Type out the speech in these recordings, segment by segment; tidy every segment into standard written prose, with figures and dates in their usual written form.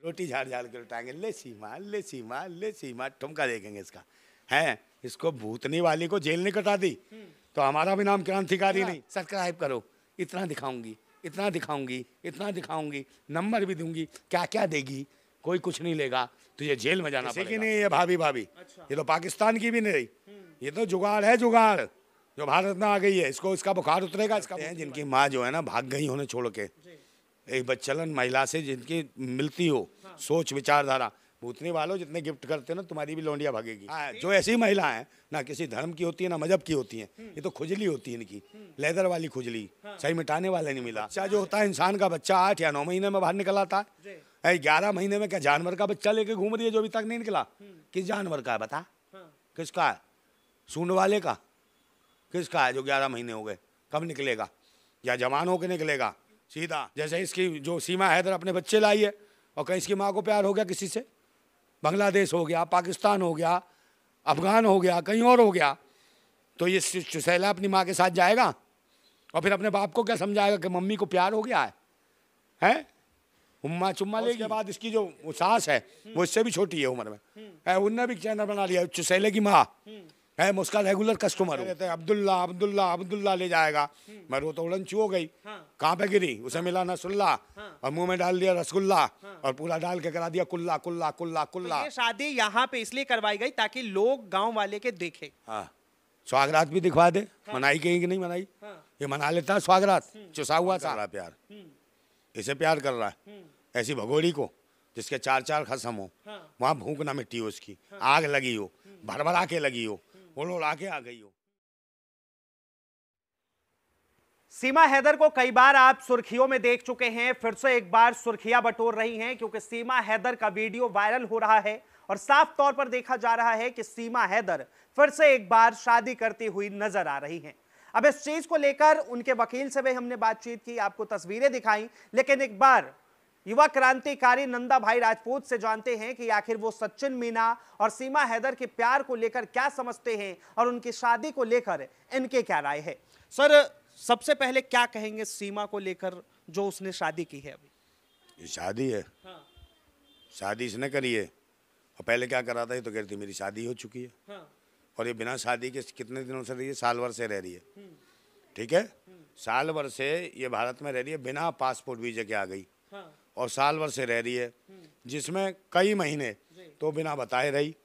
रोटी झाड़ झाड़ के लुटाएंगे, ले सीमा ले सीमा ले सीमा, ठुमका देखेंगे इसका है। इसको भूतनी वाली को जेल नहीं कटा दी तो हमारा भी नाम क्रांतिकारी नहीं। सब्सक्राइब करो, इतना दिखाऊंगी, इतना दिखाऊंगी, इतना दिखाऊंगी, नंबर भी दूंगी, क्या क्या देगी, कोई कुछ नहीं लेगा, तुझे जेल में जाना पड़ेगा। नहीं ये भाभी भाभी, ये तो पाकिस्तान की भी नहीं रही, ये तो जुगाड़ है, जुगाड़ जो भारत में आ गई है। इसको इसका बुखार उतरेगा। इसका जिनकी माँ जो है ना भाग गई होने छोड़ के, एक बच्चलन महिला से जिनकी मिलती हो सोच विचारधारा, भूतनी वालों जितने गिफ्ट करते हो ना तुम्हारी भी लौंडिया भागेगी। जो ऐसी महिला है ना किसी धर्म की होती है ना मजहब की होती है, ये तो खुजली होती है इनकी, लेदर वाली खुजली, सही मिटाने वाला नहीं मिला। बच्चा जो होता है इंसान का बच्चा 8 या 9 महीने में बाहर निकल आता है, 11 महीने में क्या जानवर का बच्चा लेके घूम रही है जो अभी तक नहीं निकला? किस जानवर का है बता? किसका है? सूंड वाले का? किसका है जो 11 महीने हो गए? कब निकलेगा? या जवान होकर निकलेगा सीधा? जैसे इसकी जो सीमा हैदर अपने बच्चे लाई है और कहीं इसकी माँ को प्यार हो गया किसी से, बांग्लादेश हो गया, पाकिस्तान हो गया, अफगान हो गया, कहीं और हो गया, तो ये चुसैला अपनी माँ के साथ जाएगा और फिर अपने बाप को क्या समझाएगा कि मम्मी को प्यार हो गया है? उम्मा चुम्मा लेके के बाद इसकी जो सास है वो इससे भी छोटी है उम्र में, उनने भी चैनल बना लिया चुसैले की माँ है, उसका रेगुलर कस्टमर है। अब्दुल्ला अब्दुल्ला अब्दुल्ला ले जाएगा, मैं वो तो उड़नचू हो गई। कहाँ पे गिरी? उसे मिला नसुल्ला और मुंह में डाल दिया रसगुल्ला और पूरा डाल के करा दिया कुल्ला कुल्ला कुल्ला कुल्ला। तो ये शादी यहाँ पे इसलिए करवाई गई ताकि लोग गांव वाले के देखे। हाँ, स्वागरात भी दिखवा दे। मनाई कहीं कि नहीं मनाई? ये मना लेता है स्वागरात, चुसा हुआ था प्यार, इसे प्यार कर रहा है। ऐसी भगोड़ी को जिसके 4 खसम हो, वहाँ भूख ना मिट्टी हो, उसकी आग लगी हो, भरभरा के लगी हो, उड़ा के आ गई हो। सीमा हैदर को कई बार आप सुर्खियों में देख चुके हैं, फिर से एक बार सुर्खियां बटोर रही हैं क्योंकि सीमा हैदर का वीडियो वायरल हो रहा है और साफ तौर पर देखा जा रहा है कि सीमा हैदर फिर से एक बार शादी करती हुई नजर आ रही हैं। अब इस चीज को लेकर उनके वकील से भी हमने बातचीत की, आपको तस्वीरें दिखाई, लेकिन एक बार युवा क्रांतिकारी नंदा भाई राजपूत से जानते हैं कि आखिर वो सचिन मीना और सीमा हैदर के प्यार को लेकर क्या समझते हैं और उनकी शादी को लेकर इनके क्या राय है। सर, सबसे पहले क्या कहेंगे सीमा को लेकर जो उसने शादी की है? अभी ये शादी है। हाँ। शादी इसने करी है और पहले क्या करा था, ये तो कहती मेरी शादी हो चुकी है। हाँ। और ये बिना शादी के कितने दिनों से रही है? साल भर से रह रही है। ठीक है, साल भर से ये भारत में रह रही है, बिना पासपोर्ट वीजे के आ गई। हाँ। और साल भर से रह रही है, जिसमें कई महीने तो बिना बताए रही।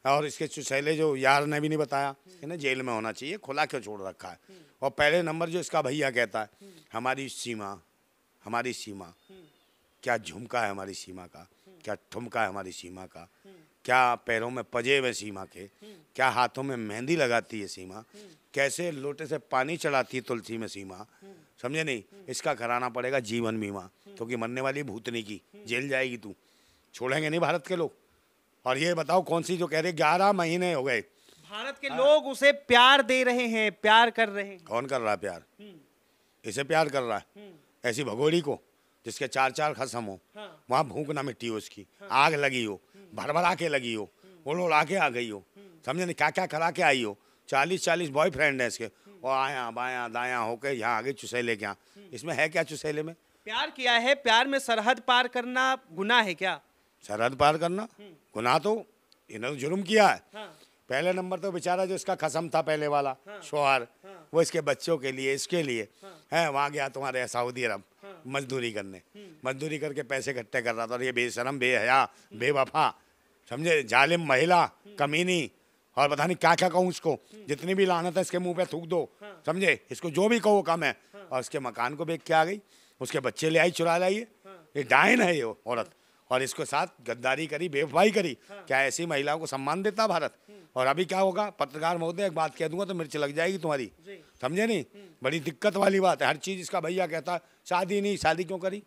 और इसके चुसैले जो यार ने भी नहीं बताया, इन्हें जेल में होना चाहिए, खुला क्यों छोड़ रखा है? और पहले नंबर जो इसका भैया कहता है हमारी सीमा, हमारी सीमा, क्या झुमका है हमारी सीमा का, क्या ठुमका है हमारी सीमा का, क्या पैरों में पजेब है सीमा के, क्या हाथों में मेहंदी लगाती है सीमा, कैसे लोटे से पानी चढ़ाती है तुलसी में सीमा, समझे नहीं? इसका कराना पड़ेगा जीवन बीमा, क्योंकि मरने वाली भूतनी की, जेल जाएगी तू, छोड़ेंगे नहीं भारत के लोग। और ये बताओ कौन सी जो कह रहे 11 महीने हो गए भारत के लोग उसे प्यार दे रहे हैं, प्यार कर रहे हैं। कौन कर रहा है प्यार? इसे प्यार कर रहा है। ऐसी भगोड़ी को जिसके 4 खसम हो, वहाँ भूख ना मिट्टी हो, उसकी आग लगी हो, भरभरा के लगी हो, उड़ा के आ गई हो, समझे नहीं? क्या क्या करा के आई हो। 40 बॉयफ्रेंड है इसके, और आया बाया दाया होके यहाँ आगे चुसैले क्या? इसमें है क्या चुसैले में? प्यार किया है, प्यार में सरहद पार करना गुनाह है क्या? सरहद पार करना गुनाह तो इन्होंने जुर्म किया है। पहले नंबर तो बेचारा जो इसका खसम था पहले वाला शोहर, वो इसके बच्चों के लिए, इसके लिए है वहाँ गया तुम्हारे सऊदी अरब मजदूरी करने, मजदूरी करके पैसे इकट्ठे कर रहा था। और ये बेशरम, बेहया, बेवफा, समझे, जालिम महिला, कमीनी, और पता नहीं क्या क्या कहूँ इसको, जितनी भी लानत है इसके मुंह पे थूक दो, समझे? इसको जो भी कहो कम है। और इसके मकान को बेच के आ गई, उसके बच्चे ले आई, चुरा लाई है। ये डायन है ये औरत, और इसके साथ गद्दारी करी, बेवफाई करी। क्या ऐसी महिलाओं को सम्मान देता भारत? और अभी क्या होगा? पत्रकार महोदय, एक बात कह दूंगा तो मिर्च लग जाएगी तुम्हारी, समझे नहीं? बड़ी दिक्कत वाली बात है। हर चीज इसका भैया कहता है शादी नहीं, शादी क्यों करी?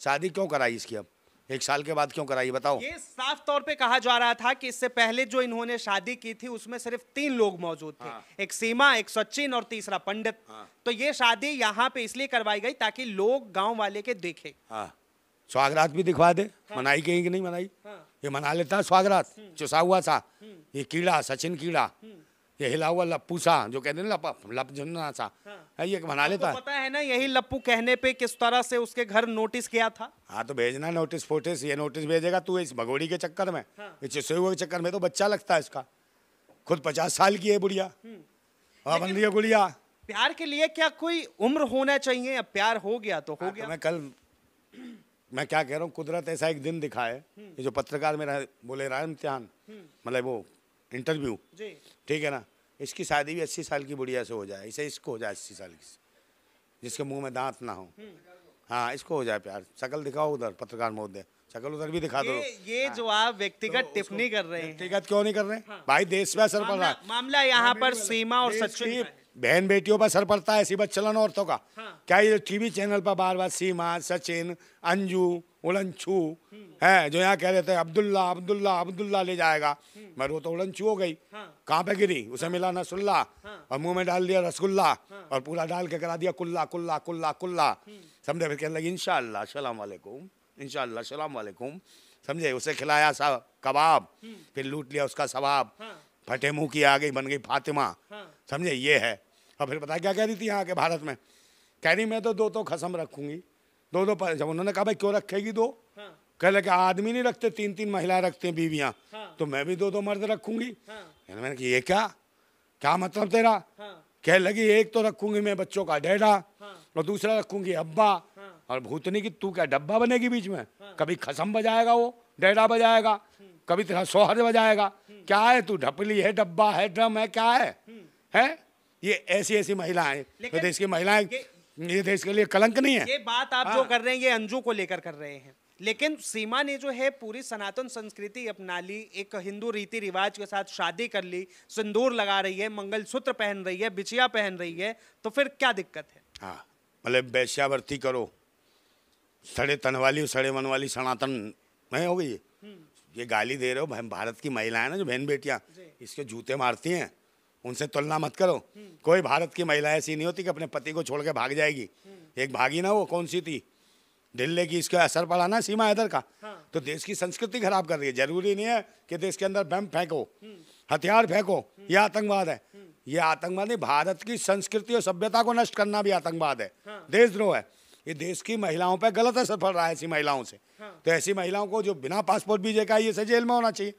शादी क्यों कराई इसकी? अब 1 साल के बाद क्यों कराई बताओ? ये साफ तौर पे कहा जा रहा था कि इससे पहले जो इन्होंने शादी की थी उसमें सिर्फ 3 लोग मौजूद थे। एक सीमा, एक सचिन और तीसरा पंडित। तो ये शादी यहाँ पे इसलिए करवाई गई ताकि लोग गांव वाले के देखे। स्वागरात भी दिखवा दे। मनाई कहीं कि नहीं मनाई? ये मना लेता है स्वागरात, चुसा हुआ था। ये कीड़ा, सचिन कीड़ा, ये हिला हुआ लप्पू सा जो कहते हैं लप जुन्ना सा है, ये बना लेता है। पता है ना यही लप्पू कहने पे किस तरह से उसके घर नोटिस किया था। हाँ तो भेजना नोटिस फोटिस, ये नोटिस भेजेगा तू इस भगोड़ी के चक्कर में, इस चिसोई हुए के चक्कर में। तो बच्चा लगता है इसका, खुद 50 साल की है बुढ़िया और बन रही है गुड़िया। प्यार के लिए क्या कोई उम्र होना चाहिए? अब प्यार हो गया तो हो गया। मैं क्या कह रहा हूँ, कुदरत ऐसा एक दिन दिखाए, ये जो पत्रकार मेरा बोले रहा है इम्तिहान, मतलब वो इंटरव्यू, ठीक है ना, इसकी शादी भी 80 साल की बुढ़िया से हो जाए, इसे इसको हो जाए 80 साल की, जिसके मुंह में दांत ना हो। हाँ इसको हो जाए प्यार। शकल दिखाओ उधर, पत्रकार महोदय शकल उधर भी दिखा दो। ये जो आप व्यक्तिगत टिप्पणी कर रहे हैं, व्यक्तिगत क्यों नहीं कर रहे? भाई देश में असर पड़ रहा है। मामला यहाँ पर सीमा और सचिन, बहन बेटियों पर असर पड़ता है, ऐसी बच्चलन औरतों का। क्या ये टीवी चैनल पर बार बार सीमा, सचिन, अंजू, उड़नछू है जो यहाँ कह रहे थे अब्दुल्ला अब्दुल्ला अब्दुल्ला ले जाएगा, मगर वो तो उड़नछू हो गई। कहाँ पे गिरी? उसे मिला नसुल्ला और मुंह में डाल दिया रसगुल्ला और पूरा डाल के करा दिया कुल्ला कुल्ला कुल्ला कुल्ला, समझे? फिर कहने लगी इंशाअल्लाह सलाम वालेकुम, इंशाअल्लाह सलाम वालेकुम, समझे? उसे खिलाया सा कबाब, फिर लूट लिया उसका सवाब, फटे मुंह की आ गई, बन गई फातिमा, समझे? ये है। और फिर पता क्या कह रही थी यहाँ के भारत में, कह रही मैं तो दो खसम रखूंगी, दो पर। जब उन्होंने कहा भाई क्यों रखेगी दो, कह लगे आदमी नहीं रखते, 3 महिलाएं रखते हैं बीवियां, तो मैं भी दो मर्द रखूंगी। मैंने कहा ये क्या मतलब तेरा? कह लगी एक तो रखूंगी मैं बच्चों का डैडा और दूसरा रखूंगी अब्बा, और भूतनी की तू क्या डब्बा बनेगी बीच में? कभी खसम बजाएगा वो, डैडा बजाएगा, कभी तेरा सोहर बजाएगा, क्या है तू? ढपली है, डब्बा है, ड्रम है, क्या है? ये ऐसी महिलाएं, तो देश की महिलाएं, ये देश के लिए कलंक नहीं है। ये बात आप जो कर रहे हैं ये अंजू को लेकर कर रहे हैं, लेकिन सीमा ने जो है पूरी सनातन संस्कृति अपना ली, एक हिंदू रीति रिवाज के साथ शादी कर ली, सिंदूर लगा रही है, मंगलसूत्र पहन रही है, बिछिया पहन रही है, तो फिर क्या दिक्कत है? हाँ मतलब वैश्यावर्ती करो, सड़े तन वाली सड़े मन वाली सनातन नहीं हो गई। ये गाली दे रहे हो भारत की महिलाएं ना जो बहन बेटियां, इसके जूते मारती हैं, उनसे तुलना मत करो। कोई भारत की महिला ऐसी नहीं होती कि अपने पति को छोड़ के भाग जाएगी। एक भागी ना, वो कौन सी थी, दिल्ली की, इसका असर पड़ा ना सीमा हैदर का। तो देश की संस्कृति खराब कर रही है। जरूरी नहीं है कि देश के अंदर बम फेंको, हथियार फेंको, ये आतंकवाद है। ये आतंकवाद नहीं, भारत की संस्कृति और सभ्यता को नष्ट करना भी आतंकवाद है, देशद्रोह है। ये देश की महिलाओं पर गलत असर पड़ रहा है ऐसी महिलाओं से। तो ऐसी महिलाओं को जो बिना पासपोर्ट वीजे का, ये से जेल में होना चाहिए।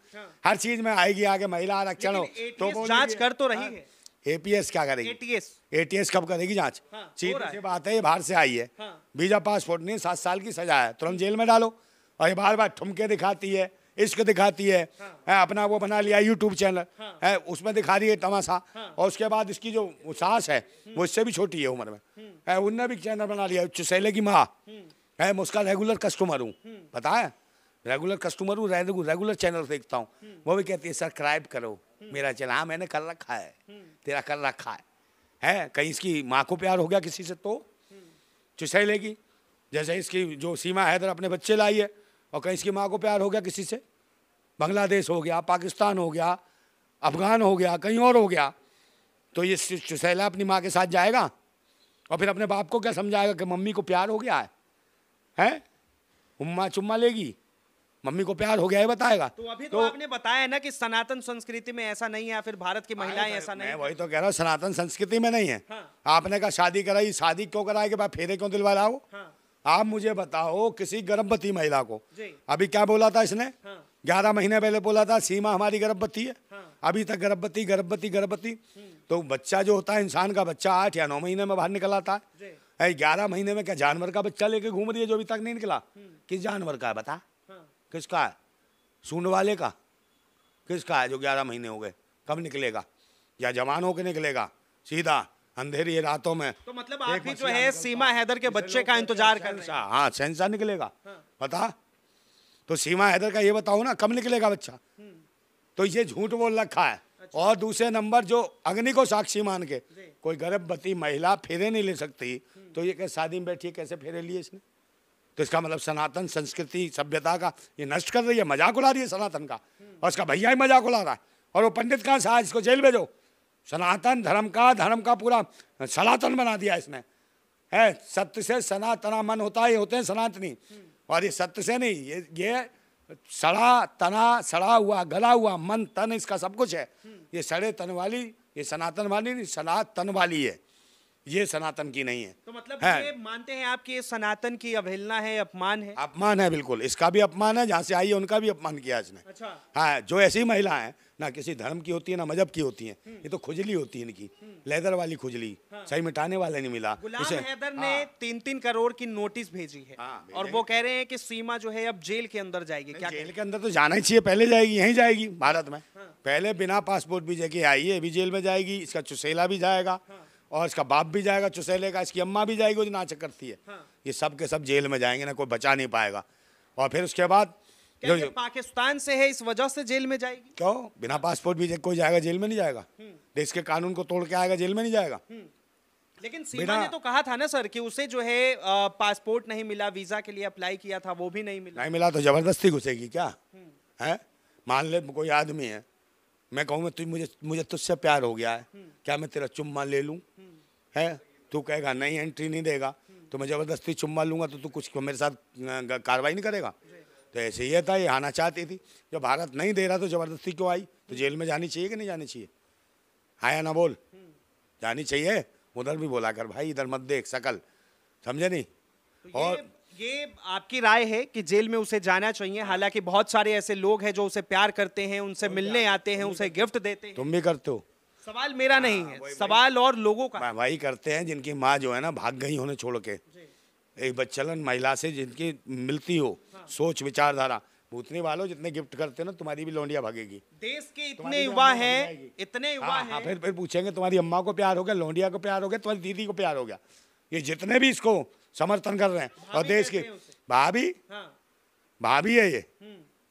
हर चीज में आएगी आगे महिला आरक्षण हो तो जांच कर तो रही है। एपीएस क्या करेगी? एटीएस कब करेगी जांच? सीधी सी बात है, ये बाहर से आई है, वीजा पासपोर्ट नहीं, 7 साल की सजा है, तुरंत जेल में डालो। और ये बार बार ठुमके दिखाती है, इश्क दिखाती है, अपना वो बना लिया यूट्यूब चैनल है, उसमें दिखा रही है तमाशा। और उसके बाद इसकी जो सास है वो इससे भी छोटी है उम्र में, उनने भी चैनल बना लिया, चुसैले की माँ है, मैं उसका रेगुलर कस्टमर हूँ, पता है, रेगुलर कस्टमर हूँ, रेगुलर चैनल देखता हूँ। वो भी कहती है सब्सक्राइब करो मेरा चैनल। हाँ मैंने कर रखा है, तेरा कर रखा है। कहीं इसकी माँ को प्यार हो गया किसी से तो चुसैले की, जैसे इसकी जो सीमा हैदर अपने बच्चे लाई है, और कहीं इसकी माँ को प्यार हो गया किसी से, बांग्लादेश हो गया, पाकिस्तान हो गया, अफगान हो गया, कहीं और हो गया, तो ये चुसैला अपनी माँ के साथ जाएगा और फिर अपने बाप को क्या समझाएगा कि मम्मी को प्यार हो गया है? उम्मा चुम्मा लेगी, मम्मी को प्यार हो गया है बताएगा। तो अभी तो आपने बताया ना कि सनातन संस्कृति में ऐसा नहीं है, या फिर भारत की महिलाएं ऐसा नहीं। मैं वही तो कह रहा हूँ, सनातन संस्कृति में नहीं है। आपने कहा शादी कराई, शादी क्यों कराई के बाद फेरे क्यों दिलवा रहा हो? आप मुझे बताओ, किसी गर्भवती महिला को अभी क्या बोला था इसने? 11 महीने पहले बोला था सीमा हमारी गर्भवती है, अभी तक गर्भवती गर्भवती गर्भवती। तो बच्चा जो होता है इंसान का बच्चा 8 या 9 महीने में बाहर निकल आता है। 11 महीने में क्या जानवर का बच्चा लेके घूम रही है जो अभी तक नहीं निकला? किस जानवर का है बता? किसका है? सूंड वाले का? किसका है जो 11 महीने हो गए? कब निकलेगा? या जवान होकर निकलेगा सीधा अंधेरी रातों में? तो मतलब आप भी जो है सीमा हैदर के बच्चे का इंतजार कर रहे हैं? हाँ सेंसा निकलेगा, पता? तो सीमा हैदर का ये बताओ ना, कब निकलेगा बच्चा? तो ये झूठ बोल रखा है। और दूसरे नंबर, जो अग्नि को साक्षी मान के कोई गर्भवती महिला फेरे नहीं ले सकती, तो ये क्या शादी में बैठी है, कैसे फेरे लिए इसने? तो इसका मतलब सनातन संस्कृति सभ्यता का ये नष्ट कर रही है, मजाक उड़ा रही है सनातन का, और उसका भैया ही मजाक उड़ा रहा है। और वो पंडित कहाँ से आया? इसको जेल भेजो। सनातन धर्म का पूरा सनातन बना दिया इसने, है। सत्य से सनातना मन होता है, ये होते हैं सनातनी। और ये सत्य से नहीं, ये सड़ा तना, सड़ा हुआ गला हुआ मन तन इसका सब कुछ है। ये सड़े तन वाली ये सनातन वाली नहीं, सनातन वाली है, ये सनातन की नहीं है। तो मतलब है। ये मानते हैं आप कि ये सनातन की अवहेलना है, अपमान है? अपमान है बिल्कुल, इसका भी अपमान है, जहाँ से आई है उनका भी अपमान किया इसने। अच्छा। हाँ, जो ऐसी महिला है ना किसी धर्म की होती है ना मजहब की होती है, ये तो खुजली होती है इनकी, लेदर वाली खुजली। सही मिटाने वाला नहीं मिला। गुलाम इसे हैदर ने 3-3 करोड़ की नोटिस भेजी है। हाँ, और वो कह रहे हैं कि सीमा जो है अब जेल के अंदर जाएगी। क्या जेल के अंदर तो जाना ही चाहिए, पहले जाएगी, यहीं जाएगी भारत में। पहले बिना पासपोर्ट वीजे के आई है, अभी जेल में जाएगी। इसका चुसेला भी जाएगा और इसका बाप भी जाएगा चुसेले का, इसकी अम्मा भी जाएगी जो नाचक करती है। ये सब के सब जेल में जाएंगे ना, कोई बचा नहीं पाएगा। और फिर उसके बाद क्या ये पाकिस्तान से है इस वजह से जेल में जाएगी? क्यों बिना पासपोर्ट वीजे कोई जाएगा जेल में नहीं जाएगा? देश के कानून को तोड़ के आएगा जेल में नहीं जाएगा? लेकिन सीमा ने तो कहा था ना सर कि उसे जो है पासपोर्ट नहीं मिला, वीजा के लिए अप्लाई किया था वो भी नहीं मिला। नहीं मिला तो जबरदस्ती घुसेगी क्या? है, मान ले कोई आदमी है, मैं कहूँगा तू मुझे तुझसे प्यार हो गया है, क्या मैं तेरा चुम्मा ले लूँ? है, तू कहेगा नहीं, एंट्री नहीं देगा, तो मैं जबरदस्ती चुम्मा लूंगा तो तू कुछ मेरे साथ कार्रवाई नहीं करेगा? तो ऐसे ही था, ये आना चाहती थी, जब भारत नहीं दे रहा तो जबरदस्ती क्यों आई? तो जेल में जानी चाहिए कि नहीं जानी चाहिए? हाँ या ना बोल, जानी चाहिए। उधर भी बोला कर भाई, इधर मत देख शकल, समझे नहीं? तो और ये आपकी राय है कि जेल में उसे जाना चाहिए? हालांकि बहुत सारे ऐसे लोग हैं जो उसे प्यार करते हैं, उनसे मिलने आते हैं, उसे गिफ्ट देते हैं। तुम भी करते हो? सवाल मेरा नहीं है, सवाल और लोगों का। वही करते हैं जिनकी माँ जो है ना भाग गई होने छोड़ के, एक बच्चलन महिला से जिनकी मिलती हो सोच विचारधारा, भूतनी वालों जितने गिफ्ट करते हो ना, तुम्हारी भी लौंडिया भागेगी। देश के इतने युवा हैं, इतने युवा हैं। फिर पूछेंगे तुम्हारी अम्मा को प्यार हो गया, लौंडिया को प्यार हो गया, तुम्हारी दीदी को प्यार हो गया। ये जितने भी इसको समर्थन कर रहे हैं, और देश की भाभी, भाभी है ये,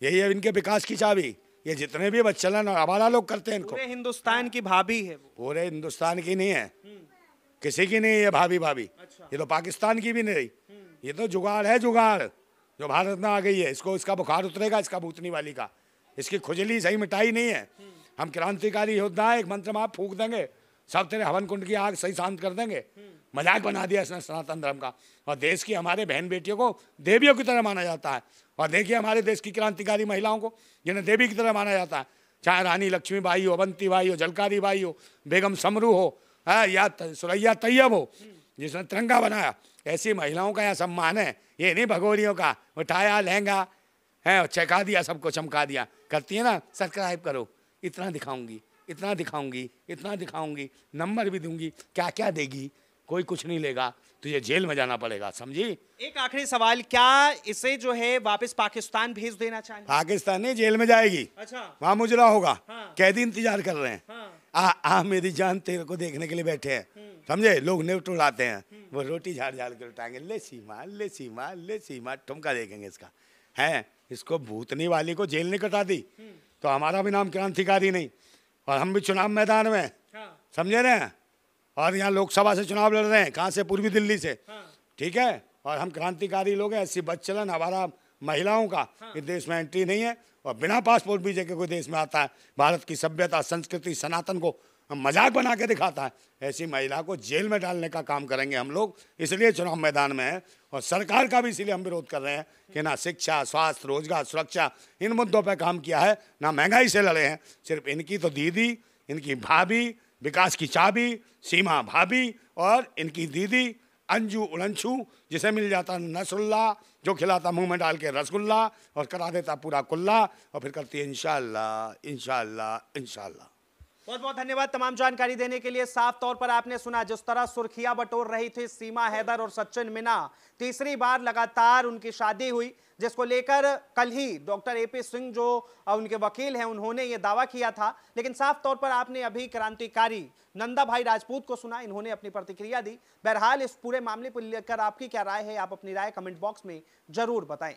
यही है इनके विकास की चाबी। ये जितने भी बच्चलन और आवारा लोग करते हैं इनको, पूरे हिंदुस्तान की भाभी है वो। पूरे हिंदुस्तान की नहीं है, किसी की नहीं है भाभी। अच्छा। ये तो पाकिस्तान की भी नहीं रही, ये तो जुगाड़ है, जुगाड़ जो भारत में आ गई है। इसको इसका बुखार उतरेगा, इसका भूतनी वाली का, इसकी खुजली सही मिटाई नहीं है। हम क्रांतिकारी योद्धा है, एक मंत्र में आप फूक देंगे, सब तेरे हवन कुंड की आग सही शांत कर देंगे। मजाक बना दिया इसने सनातन धर्म का, और देश की हमारे बहन बेटियों को देवियों की तरह माना जाता है। और देखिए हमारे देश की क्रांतिकारी महिलाओं को, जिन्हें देवी की तरह माना जाता है, चाहे रानी लक्ष्मीबाई हो, अवंती बाई हो, झलकारी बाई हो, बेगम समरू हो, या सुरैया तैयब हो जिसने तिरंगा बनाया, ऐसी महिलाओं का यहाँ सम्मान है। ये नहीं भगोरियों का, उठाया लहंगा है और चका दिया, सबको चमका दिया। करती है ना, सब्सक्राइब करो, इतना दिखाऊंगी, इतना दिखाऊंगी, इतना दिखाऊंगी, नंबर भी दूंगी, क्या क्या देगी, कोई कुछ नहीं लेगा, तुझे जेल में जाना पड़ेगा, समझी? एक आखिरी सवाल, क्या इसे जो है वापस पाकिस्तान भेज देना चाहिए? पाकिस्तान नहीं, जेल में जाएगी। अच्छा। वहां मुजरा होगा। हाँ। कैदी इंतजार कर रहे हैं। हाँ। मेरी जान तेरे को देखने के लिए बैठे हैं, समझे? लोग नेवट उड़ाते हैं, वो रोटी झाड़ झाड़ के उठाएंगे, ले सीमा, ले सीमा, ले सीमा, ठुमका देखेंगे इसका। है, इसको भूतनी वाली को जेल नहीं कटा दी तो हमारा भी नाम क्रांतिकारी नहीं, और हम भी चुनाव मैदान में, समझे ना? और यहाँ लोकसभा से चुनाव लड़ रहे हैं, कहाँ से? पूर्वी दिल्ली से। ठीक है, और हम क्रांतिकारी लोग हैं। ऐसी बदचलन हमारा महिलाओं का इस देश में एंट्री नहीं है, और बिना पासपोर्ट वीजे के कोई देश में आता है, भारत की सभ्यता, संस्कृति, सनातन को मजाक बना के दिखाता है, ऐसी महिला को जेल में डालने का काम करेंगे हम लोग। इसलिए चुनाव मैदान में है, और सरकार का भी इसीलिए हम विरोध कर रहे हैं कि ना शिक्षा, स्वास्थ्य, रोजगार, सुरक्षा, इन मुद्दों पर काम किया है, ना महंगाई से लड़े हैं। सिर्फ इनकी तो दीदी, इनकी भाभी, विकास की चाबी सीमा भाभी, और इनकी दीदी अंजू उलंछू, जिसे मिल जाता नसरुल्ला, जो खिलाता मुंह में डाल के रसगुल्ला और करा देता पूरा कुल्ला, और फिर करती है इंशाअल्लाह, इंशाअल्लाह, इंशाअल्लाह। बहुत बहुत धन्यवाद तमाम जानकारी देने के लिए। साफ तौर पर आपने सुना जिस तरह सुर्खियां बटोर रही थी सीमा हैदर और सचिन मीना। तीसरी बार लगातार उनकी शादी हुई, जिसको लेकर कल ही डॉक्टर एपी सिंह जो उनके वकील हैं उन्होंने ये दावा किया था। लेकिन साफ तौर पर आपने अभी क्रांतिकारी नंदा भाई राजपूत को सुना, इन्होंने अपनी प्रतिक्रिया दी। बहरहाल इस पूरे मामले को लेकर आपकी क्या राय है, आप अपनी राय कमेंट बॉक्स में जरूर बताएं।